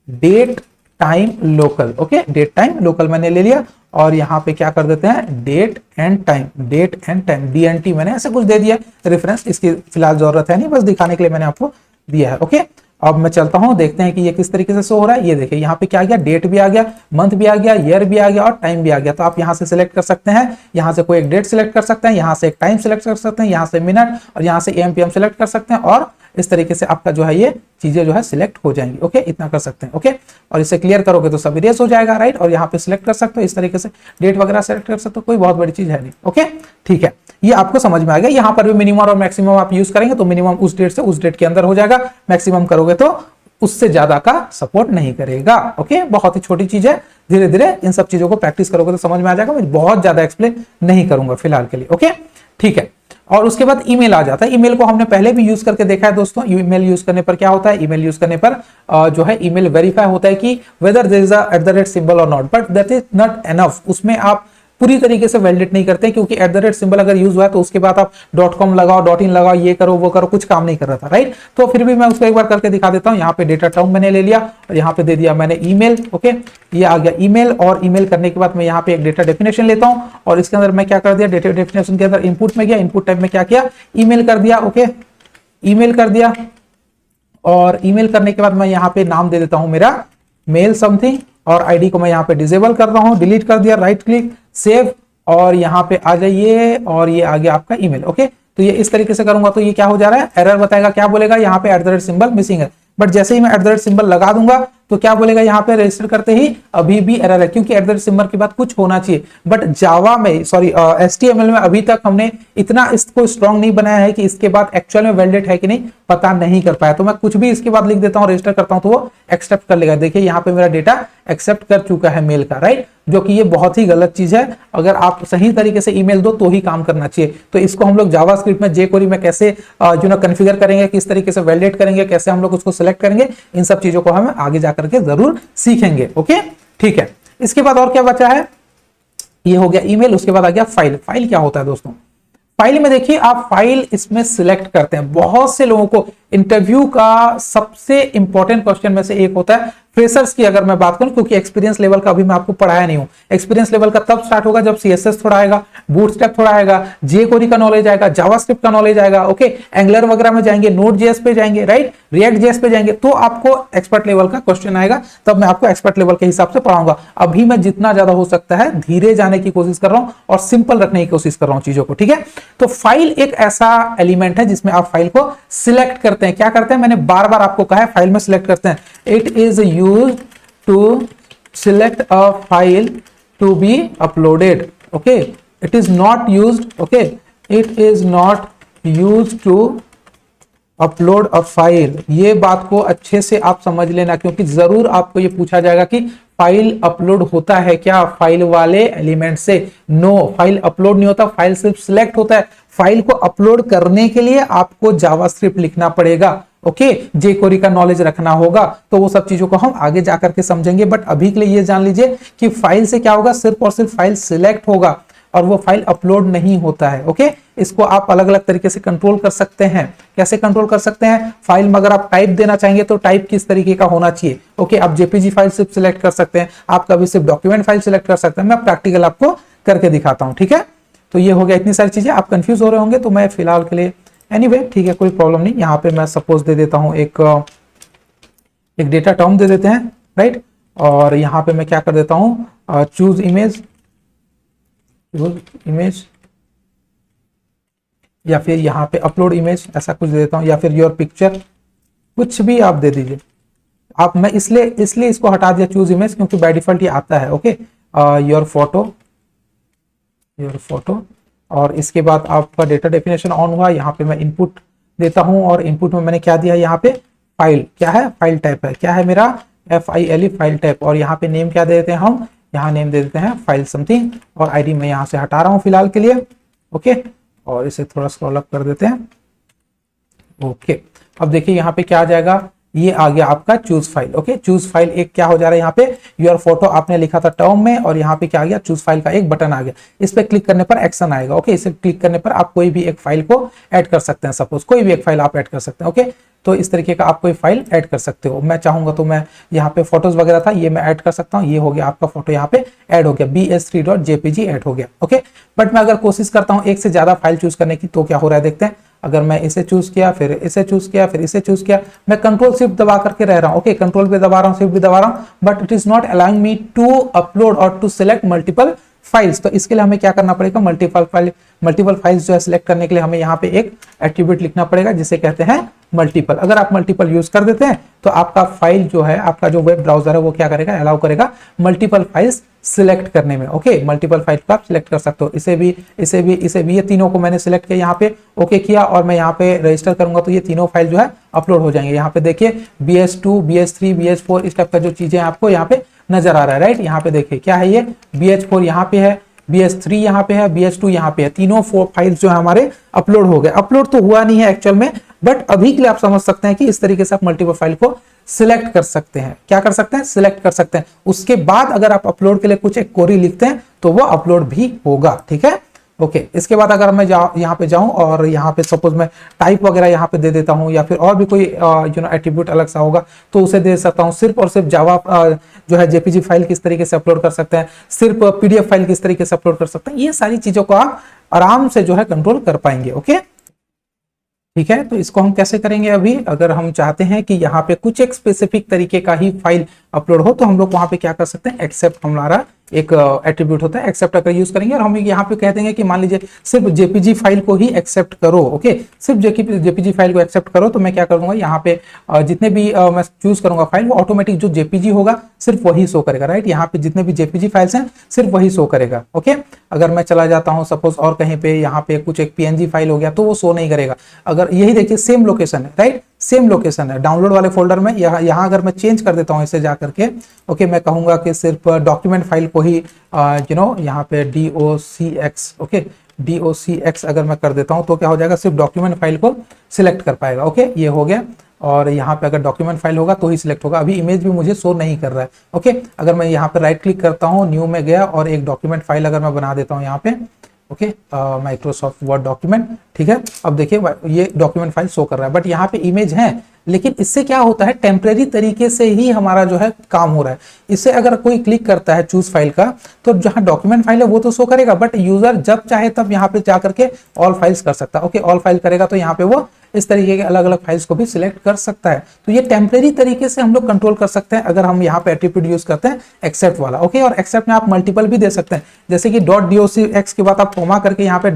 date time local. Okay, date time local मैंने ले लिया, और यहाँ पे क्या कर देते हैं, date and time, date and time DNT मैंने ऐसे कुछ दे दिया रेफरेंस, इसकी फिलहाल जरूरत है नहीं, बस दिखाने के लिए मैंने आपको दिया है। ओके, अब मैं चलता हूं, देखते हैं कि ये किस तरीके से शो हो रहा है। ये देखिए यहाँ पे क्या आ गया, डेट भी आ गया, मंथ भी आ गया, ईयर भी आ गया और टाइम भी आ गया। तो आप यहाँ से सिलेक्ट कर सकते हैं, यहाँ से कोई एक डेट सिलेक्ट कर सकते हैं, यहाँ से एक टाइम सिलेक्ट कर सकते हैं, यहाँ से मिनट, और यहाँ से AM PM सिलेक्ट कर सकते हैं, और इस तरीके से आपका जो है ये चीजें जो है सिलेक्ट हो जाएंगी। ओके, इतना कर सकते हैं। ओके, और इसे क्लियर करोगे तो सब इरेज हो जाएगा, राइट। और यहाँ पे सिलेक्ट कर सकते हो, इस तरीके से डेट वगैरह सेलेक्ट कर सकते हो, कोई बहुत बड़ी चीज है नहीं। ओके, ठीक है, ये आपको समझ में आ गया। यहाँ पर भी मिनिमम और मैक्सिमम आप यूज करेंगे तो मिनिमम उस डेट से उस डेट के अंदर हो जाएगा, मैक्सिमम करोगे तो उससे ज्यादा का सपोर्ट नहीं करेगा। ओके, बहुत ही छोटी चीज है, धीरे धीरे इन सब चीजों को प्रैक्टिस करोगे तो समझ में आ जाएगा। मैं बहुत ज्यादा एक्सप्लेन नहीं करूंगा फिलहाल के लिए। ओके, ठीक है। और उसके बाद ईमेल आ जाता है। ईमेल को हमने पहले भी यूज करके देखा है दोस्तों। ईमेल यूज करने पर क्या होता है, ईमेल यूज करने पर जो है ईमेल वेरीफाई होता है कि वेदर देयर इज @ सिंबल और not, but that is not enough. उसमें आप पूरी तरीके से वैलिडेट नहीं करते, क्योंकि @ सिंबल अगर यूज हुआ है तो उसके बाद आप .com लगाओ, .in लगाओ, ये करो वो करो, कुछ काम नहीं कर रहा था, राइट। तो फिर भी मैं उसको एक बार करके दिखा देता हूं। यहाँ पे डेटा टर्म मैंने ले लिया और यहाँ पे दे दिया मैंने ईमेल। ओके, ये आ गया ईमेल, और ईमेल करने के बाद मैं यहाँ पे एक डेटा डेफिनेशन लेता हूँ, और इसके अंदर मैं क्या कर दिया, डेटा डेफिनेशन के अंदर इनपुट में गया, इनपुट टाइप में क्या किया, ईमेल कर दिया। ओके, ईमेल कर दिया, और ईमेल करने के बाद मैं यहाँ पे नाम दे देता हूँ मेरा मेल समथिंग, और आईडी को मैं यहाँ पे डिसेबल कर रहा हूँ, डिलीट कर दिया, राइट क्लिक, सेव, और यहाँ पे आ जाइए, और ये आ गया आपका ईमेल। ओके, तो ये इस तरीके से करूंगा तो ये क्या हो जा रहा है, एरर बताएगा, क्या बोलेगा, यहाँ पे @ सिंबल मिसिंग है। बट जैसे ही मैं @ सिंबल लगा दूंगा तो क्या बोलेगा, यहाँ पे रजिस्टर करते ही अभी भी एरर है, क्योंकि @ सिंबल के बाद कुछ होना चाहिए। बट जावा में, सॉरी HTML में अभी तक हमने इतना इसको स्ट्रॉन्ग नहीं बनाया है कि इसके बाद एक्चुअल में वैलिडेट है कि नहीं पता नहीं कर पाया। तो मैं कुछ भी इसके बाद लिख देता हूँ, रजिस्टर करता हूँ, तो वो एक्सेप्ट कर लेगा। देखिए यहाँ पे मेरा डेटा एक्सेप्ट कर चुका है मेल का, राइट, जो कि ये बहुत ही गलत चीज है। अगर आप सही तरीके से ईमेल दो तो ही काम करना चाहिए। तो इसको हम लोग जावास्क्रिप्ट में jQuery में कैसे जो ना कॉन्फ़िगर करेंगे, किस तरीके से वैलिडेट करेंगे, कैसे हम लोग उसको सिलेक्ट करेंगे, इन सब चीजों को हम आगे जाकर के जरूर सीखेंगे। ओके, ठीक है। इसके बाद और क्या बचा है, ये हो गया ईमेल। उसके बाद आ गया फाइल। फाइल क्या होता है दोस्तों, फाइल में देखिए आप फाइल इसमें सिलेक्ट करते हैं। बहुत से लोगों को इंटरव्यू का सबसे इंपॉर्टेंट क्वेश्चन में से एक होता है, फ्रेशर्स की अगर मैं बात करूं, क्योंकि एक्सपीरियंस लेवल का अभी मैं आपको पढ़ाया नहीं हूं। एक्सपीरियंस लेवल का तब स्टार्ट होगा जब CSS थोड़ा आएगा, बूटस्ट्रैप थोड़ा आएगा, jQuery का नॉलेज आएगा, जावास्क्रिप्ट का नॉलेज आएगा। ओके, एंगुलर वगैरह में जाएंगे, Node.js पे जाएंगे, राइट, React.js पे जाएंगे, तो आपको एक्सपर्ट लेवल का क्वेश्चन आएगा, तब मैं आपको एक्सपर्ट लेवल के हिसाब से पढ़ाऊंगा। अभी मैं जितना ज्यादा हो सकता है धीरे जाने की कोशिश कर रहा हूं और सिंपल रखने की कोशिश कर रहा हूं चीजों को, ठीक है। तो फाइल एक ऐसा एलिमेंट है जिसमें आप फाइल को सिलेक्ट करते हैं। क्या करते हैं, मैंने बार बार आपको कहा है, फाइल में सिलेक्ट करते हैं। It is used to select a file to be uploaded. Okay, it is not used, okay, it is not used to upload a file। ये बात को अच्छे से आप समझ लेना, क्योंकि जरूर आपको ये पूछा जाएगा कि फाइल अपलोड होता है क्या फाइल वाले एलिमेंट से। नो, फाइल अपलोड नहीं होता, फाइल सिर्फ सिलेक्ट होता है। फाइल को अपलोड करने के लिए आपको जावास्क्रिप्ट लिखना पड़ेगा। ओके, jQuery का नॉलेज रखना होगा। तो वो सब चीजों को हम आगे जाकर के समझेंगे, बट अभी के लिए ये जान लीजिए कि फाइल से क्या होगा, सिर्फ और सिर्फ फाइल सिलेक्ट होगा और वो फाइल अपलोड नहीं होता है। ओके, इसको आप अलग अलग तरीके से कंट्रोल कर सकते हैं। कैसे कंट्रोल कर सकते हैं, फाइल में अगर आप टाइप देना चाहेंगे तो टाइप किस तरीके का होना चाहिए। ओके, आप जेपीजी फाइल सिर्फ सिलेक्ट कर सकते हैं, आप कभी सिर्फ डॉक्यूमेंट फाइल सिलेक्ट कर सकते हैं। मैं प्रैक्टिकल आपको करके दिखाता हूं, ठीक है। तो ये हो गया, इतनी सारी चीजें, आप कंफ्यूज हो रहे होंगे तो मैं फिलहाल के लिए एनीवे ठीक है, कोई प्रॉब्लम नहीं। यहाँ पे मैं सपोज दे देता हूँ एक डेटा टर्म दे देते हैं, राइट। और यहाँ पे मैं क्या कर देता हूँ, चूज इमेज, या फिर यहाँ पे अपलोड इमेज, ऐसा कुछ दे देता हूँ, या फिर योर पिक्चर, कुछ भी आप दे दीजिए। आप, मैं इसलिए इसको हटा दिया चूज इमेज, क्योंकि बाय डिफॉल्ट ये आता है। ओके, योर फोटो, और इसके बाद आपका डेटा डेफिनेशन ऑन हुआ। यहाँ पे मैं इनपुट देता हूँ, और इनपुट में मैंने क्या दिया, यहाँ पे फाइल, क्या है, फाइल टाइप है, क्या है मेरा, FILE फाइल टाइप। और यहाँ पे नेम क्या दे देते हैं हम, यहाँ नेम दे देते हैं फाइल समथिंग, और आईडी मैं यहाँ से हटा रहा हूँ फिलहाल के लिए। ओके, और इसे थोड़ा स्क्रॉल अप कर देते हैं। ओके, अब देखिए यहाँ पे क्या आ जाएगा, ये आ गया आपका choose file. Okay, choose file एक क्या हो जा रहा है यहाँ पे, योर फोटो आपने लिखा था टर्म में और यहाँ पे क्या आ गया, चूज फाइल का एक बटन आ गया। इस पे क्लिक करने पर एक्शन आएगा। ओके, इसे क्लिक करने पर आप कोई भी एक फाइल को ऐड कर सकते हैं, सपोज कोई भी एक फाइल आप ऐड कर सकते हैं। ओके, तो इस तरीके का आप कोई फाइल ऐड कर सकते हो। मैं चाहूंगा तो मैं यहाँ पे फोटोज वगैरह था, ये मैं ऐड कर सकता हूँ। ये हो गया आपका फोटो यहाँ पे ऐड हो गया, bs3.jpg ऐड हो गया। ओके, बट मैं अगर कोशिश करता हूँ एक से ज्यादा फाइल चूज करने की, तो क्या हो रहा है देखते हैं। अगर मैं इसे चूज किया, फिर इसे चूज किया, फिर इसे चूज किया, मैं कंट्रोल शिफ्ट दबा करके रह रहा हूँ। ओके, कंट्रोल पे दबा रहा हूँ, शिफ्ट भी दबा रहा हूँ, but it is not allowing me to upload और टू सिलेक्ट मल्टीपल फाइल्स। तो इसके लिए हमें क्या करना पड़ेगा, मल्टीपल फाइल्स जो है सिलेक्ट करने के लिए हमें यहाँ पे एक एट्रीब्यूट लिखना पड़ेगा जिसे कहते हैं मल्टीपल। अगर आप मल्टीपल यूज कर देते हैं तो आपका फाइल जो है, आपका जो वेब ब्राउजर है वो क्या करेगा, अलाउ करेगा मल्टीपल फाइल्स सिलेक्ट करने में। ओके, मल्टीपल फाइल को आप सिलेक्ट कर सकते हो, इसे भी, इसे भी, इसे भी, ये तीनों को मैंने सिलेक्ट किया यहाँ पे, ओके किया, और मैं यहाँ पे रजिस्टर करूंगा तो ये तीनों फाइल जो है अपलोड हो जाएंगे। यहाँ पे देखिए bs2, bs3, bs4 इस टाइप का जो चीजें आपको यहाँ पे नजर आ रहा है, राइट। यहाँ पे देखिए क्या है, ये bh4 यहाँ पे है, bs3 यहाँ पे है, bs2 यहाँ पे है, तीनों फाइल्स जो है हमारे अपलोड हो गए। अपलोड तो हुआ नहीं है एक्चुअल में, बट अभी के लिए आप समझ सकते हैं कि इस तरीके से आप मल्टीपल फाइल को सिलेक्ट कर सकते हैं। क्या कर सकते हैं, सिलेक्ट कर सकते हैं। उसके बाद अगर आप अपलोड के लिए कुछ एक क्वेरी लिखते हैं तो वो अपलोड भी होगा, ठीक है। ओके, इसके बाद अगर मैं यहाँ पे जाऊं और यहाँ पे सपोज मैं टाइप वगैरह यहाँ पे दे देता हूँ, या फिर और भी कोई एट्रीब्यूट अलग सा होगा तो उसे दे सकता हूँ। सिर्फ और सिर्फ जावा जो है जेपीजी फाइल किस तरीके से अपलोड कर सकते हैं, सिर्फ पीडीएफ फाइल किस तरीके से अपलोड कर सकते हैं, ये सारी चीजों को आप आराम से जो है कंट्रोल कर पाएंगे। ओके, ठीक है। तो इसको हम कैसे करेंगे, अभी अगर हम चाहते हैं कि यहाँ पे कुछ एक स्पेसिफिक तरीके का ही फाइल अपलोड हो तो हम लोग वहां पे क्या कर सकते हैं, एक्सेप्ट हमारा एक एट्रीब्यूट होता है, एक्सेप्ट अगर यूज करेंगे और हम यहाँ पे कह देंगे कि मान लीजिए सिर्फ जेपीजी फाइल को ही एक्सेप्ट करो। ओके, सिर्फ जेपीजी फाइल को एक्सेप्ट करो, तो मैं क्या कर दूंगा, यहाँ पे जितने भी मैं चूज करूंगा फाइल, वो ऑटोमेटिक जो जेपीजी होगा सिर्फ वही शो करेगा, राइट। यहाँ पे जितने भी जेपीजी फाइल्स हैं सिर्फ वही शो करेगा। ओके, अगर मैं चला जाता हूँ सपोज और कहीं पे यहाँ पे कुछ एक पीएनजी फाइल हो गया तो वो शो नहीं करेगा। अगर यही देखिए सेम लोकेशन है, राइट, सेम लोकेशन है डाउनलोड वाले फोल्डर में। यहाँ अगर मैं चेंज कर देता हूँ इसे जा करके, ओके, मैं कहूंगा कि सिर्फ डॉक्यूमेंट फाइल को ही यहाँ पे docx, ओके, docx अगर मैं कर देता हूँ तो क्या हो जाएगा, सिर्फ डॉक्यूमेंट फाइल को सिलेक्ट कर पाएगा। ओके, ये हो गया। और यहाँ पे अगर डॉक्यूमेंट फाइल होगा तो ही सिलेक्ट होगा। अभी इमेज भी मुझे शो नहीं कर रहा है। ओके, अगर मैं यहाँ पे राइट क्लिक करता हूँ, न्यू में गया और एक डॉक्यूमेंट फाइल अगर मैं बना देता हूँ यहाँ पे, ओके, माइक्रोसॉफ्ट वर्ड डॉक्यूमेंट, ठीक है। अब देखिए ये डॉक्यूमेंट फाइल शो कर रहा है, बट यहाँ पे इमेज है, लेकिन इससे क्या होता है, टेम्परेरी तरीके से ही हमारा जो है काम हो रहा है। इससे अगर कोई क्लिक करता है चूज फाइल का, तो जहां डॉक्यूमेंट फाइल है वो तो शो करेगा, बट यूजर जब चाहे तब यहाँ पे जा करके ऑल फाइल्स कर सकता है। ओके, ऑल फाइल करेगा तो यहाँ पे वो इस तरीके के अलग अलग फाइल्स को भी सिलेक्ट कर सकता है। तो ये टेम्परेरी तरीके से हम लोग कंट्रोल कर सकते हैं अगर हम यहाँ पे एट्रीब्यूट यूज करते हैं एक्सेप्ट वाला। ओके, और एक्सेप्ट में आप मल्टीपल भी दे सकते हैं, जैसे कि .docx के बाद आप कॉमा करके यहाँ पे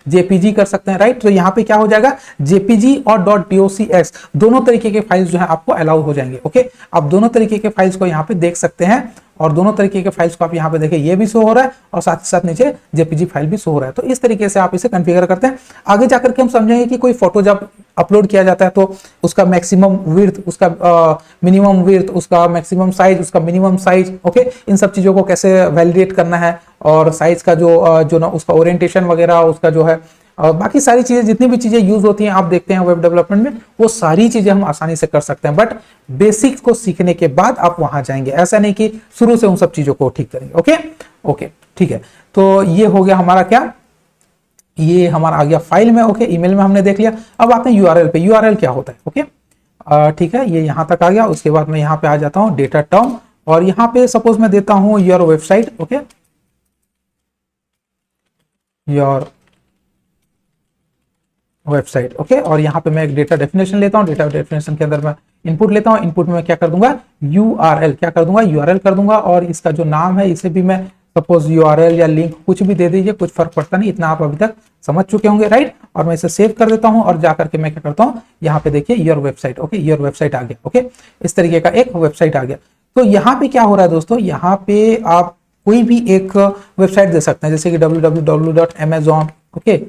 .jpg कर सकते हैं, राइट। तो यहाँ पे क्या हो जाएगा, jpg और .docx दोनों तरीके के फाइल्स जो है आपको अलाउ हो जाएंगे। ओके, आप दोनों तरीके के फाइल्स को यहाँ पे देख सकते हैं और दोनों तरीके के फाइल्स को आप यहाँ पे देखिए, ये भी शो हो रहा है और साथ ही साथ नीचे जेपीजी फाइल भी शो हो रहा है। तो इस तरीके से आप इसे कॉन्फ़िगर करते हैं। आगे जाकर के हम समझेंगे कि कोई फोटो जब अपलोड किया जाता है तो उसका मैक्सिमम विड्थ, उसका मिनिमम विड्थ, उसका मैक्सिमम साइज, उसका मिनिमम साइज, ओके, इन सब चीजों को कैसे वैलिडेट करना है, और साइज का जो ना उसका ओरिएंटेशन वगैरह, उसका जो है बाकी सारी चीजें, जितनी भी चीजें यूज होती हैं आप देखते हैं वेब डेवलपमेंट में, वो सारी चीजें हम आसानी से कर सकते हैं। बट बेसिक्स को सीखने के बाद आप वहां जाएंगे, ऐसा नहीं कि शुरू से उन सब चीजों को ठीक करेंगे। ओके ओके, ठीक है। तो ये हो गया हमारा क्या, ये हमारा आ गया फाइल में। ओके, ईमेल में हमने देख लिया। अब आते हैं यूआरएल पे। यूआरएल क्या होता है, ओके, ठीक है, ये यहां तक आ गया। उसके बाद मैं यहाँ पे आ जाता हूँ डेटा टर्म, और यहाँ पे सपोज मैं देता हूँ your website. Okay, your website, okay, और यहाँ पे मैं एक डेटा डेफिनेशन लेता हूँ। डेटा डेफिनेशन के अंदर मैं इनपुट लेता हूँ। इनपुट में मैं क्या कर दूंगा, यूआरएल, क्या कर दूंगा, यूआरएल कर दूंगा। और इसका जो नाम है इसे भी मैं सपोज यूआरएल या लिंक कुछ भी दे दीजिए, कुछ फर्क पड़ता नहीं, इतना आप अभी तक समझ चुके होंगे, राइट। और मैं इसे सेव कर देता हूँ और जाकर के मैं क्या करता हूँ, यहाँ पे देखिए your website. Okay, your website आ गया। ओके, इस तरीके का एक वेबसाइट आ गया। तो यहाँ पे क्या हो रहा है दोस्तों, यहाँ पे आप कोई भी एक वेबसाइट दे सकते हैं, जैसे कि www.amazon, ओके,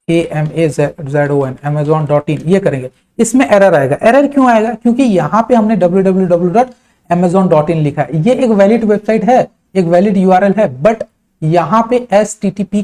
amazon, amazon.in, ये करेंगे, इसमें एरर आएगा। एरर क्यों आएगा, क्योंकि यहाँ पे हमने www.amazon.in लिखा है। ये एक वैलिड वेबसाइट है, एक वैलिड यूआरएल है, बट यहाँ पे http :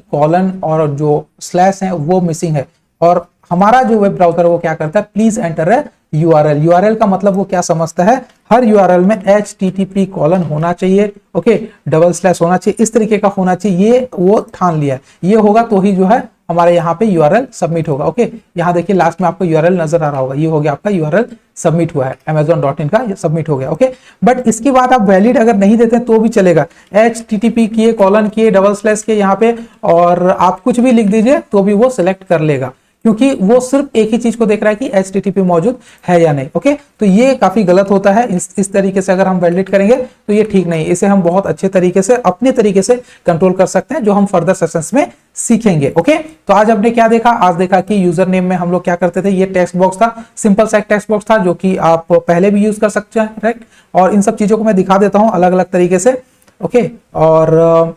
और जो स्लैश है वो मिसिंग है। और हमारा जो वेब ब्राउजर है वो क्या करता है, प्लीज एंटर है यूआरएल। यूआरएल का मतलब वो क्या समझता है, हर यूआरएल में http कॉलन होना चाहिए, ओके, डबल स्लैश होना चाहिए, इस तरीके का होना चाहिए, ये वो ठान लिया है, ये होगा तो ही जो है हमारे यहाँ पे यूआरएल सबमिट होगा। ओके, यहाँ देखिए लास्ट में आपको यूआरएल नजर आ रहा होगा, ये हो गया आपका यूआरएल सबमिट हुआ है, amazon.in का सबमिट हो गया। ओके, बट इसके बाद आप वैलिड अगर नहीं देते तो भी चलेगा, http किए, कॉलन किए, डबल स्लैश किए यहाँ पे, और आप कुछ भी लिख दीजिए तो भी वो सिलेक्ट कर लेगा, क्योंकि वो सिर्फ एक ही चीज को देख रहा है कि http मौजूद है या नहीं। ओके, तो ये काफी गलत होता है, इस तरीके से अगर हम वैलिडेट करेंगे तो ये ठीक नहीं, इसे हम बहुत अच्छे तरीके से अपने तरीके से कंट्रोल कर सकते हैं, जो हम फर्दर सेशंस में सीखेंगे। ओके, तो आज हमने क्या देखा, आज देखा कि यूजर नेम में हम लोग क्या करते थे, ये टेक्स्ट बॉक्स था, सिंपल सा टेक्स्ट बॉक्स था जो कि आप पहले भी यूज कर सकते हैं, राइट। और इन सब चीजों को मैं दिखा देता हूं अलग अलग तरीके से। ओके, और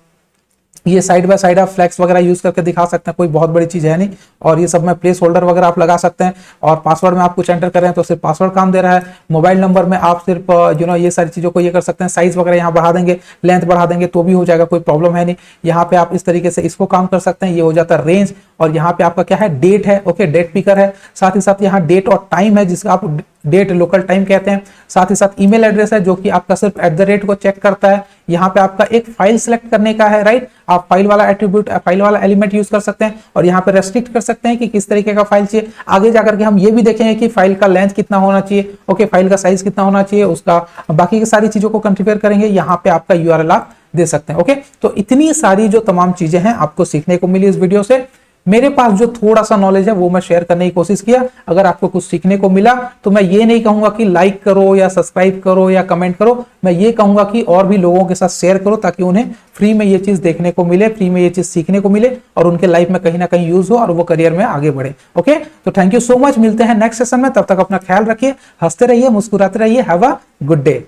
ये साइड बाय साइड आप फ्लैक्स वगैरह यूज करके दिखा सकते हैं, कोई बहुत बड़ी चीज है नहीं। और ये सब में प्लेस होल्डर वगैरह आप लगा सकते हैं, और पासवर्ड में आप कुछ एंटर कर रहे हैं तो सिर्फ पासवर्ड काम दे रहा है। मोबाइल नंबर में आप सिर्फ ये सारी चीजों को ये कर सकते हैं, साइज वगैरह यहाँ बढ़ा देंगे, लेंथ बढ़ा देंगे तो भी हो जाएगा, कोई प्रॉब्लम है नहीं। यहाँ पे आप इस तरीके से इसको काम कर सकते हैं, ये हो जाता है रेंज। और यहाँ पे आपका क्या है, डेट है, ओके, डेट पिकर है, साथ ही साथ यहाँ डेट और टाइम है जिसका आप डेट लोकल टाइम कहते हैं। साथ ही साथ ईमेल एड्रेस है जो कि आपका सिर्फ @ को चेक करता है। यहाँ पे आपका एक फाइल सिलेक्ट करने का है, राइट, आप फाइल वाला एट्रीब्यूट, फाइल वाला एलिमेंट यूज कर सकते हैं, और यहाँ पे रेस्ट्रिक्ट कर सकते हैं कि किस तरीके का फाइल चाहिए। आगे जाकर के हम ये भी देखेंगे कि फाइल का लेंथ कितना होना चाहिए, ओके, फाइल का साइज कितना होना चाहिए, उसका बाकी की सारी चीजों को कॉन्फ़िगर करेंगे। यहाँ पे आपका यूआरएल आप दे सकते हैं। ओके, तो इतनी सारी जो तमाम चीजें हैं आपको सीखने को मिली इस वीडियो से। मेरे पास जो थोड़ा सा नॉलेज है वो मैं शेयर करने की कोशिश किया। अगर आपको कुछ सीखने को मिला तो मैं ये नहीं कहूंगा कि लाइक करो या सब्सक्राइब करो या कमेंट करो, मैं ये कहूंगा कि और भी लोगों के साथ शेयर करो, ताकि उन्हें फ्री में ये चीज देखने को मिले, फ्री में ये चीज सीखने को मिले, और उनके लाइफ में कहीं ना कहीं यूज हो और वो करियर में आगे बढ़े। ओके, तो थैंक यू सो मच, मिलते हैं नेक्स्ट सेशन में, तब तक अपना ख्याल रखिए, हंसते रहिए, मुस्कुराते रहिए, हैव अ गुड डे।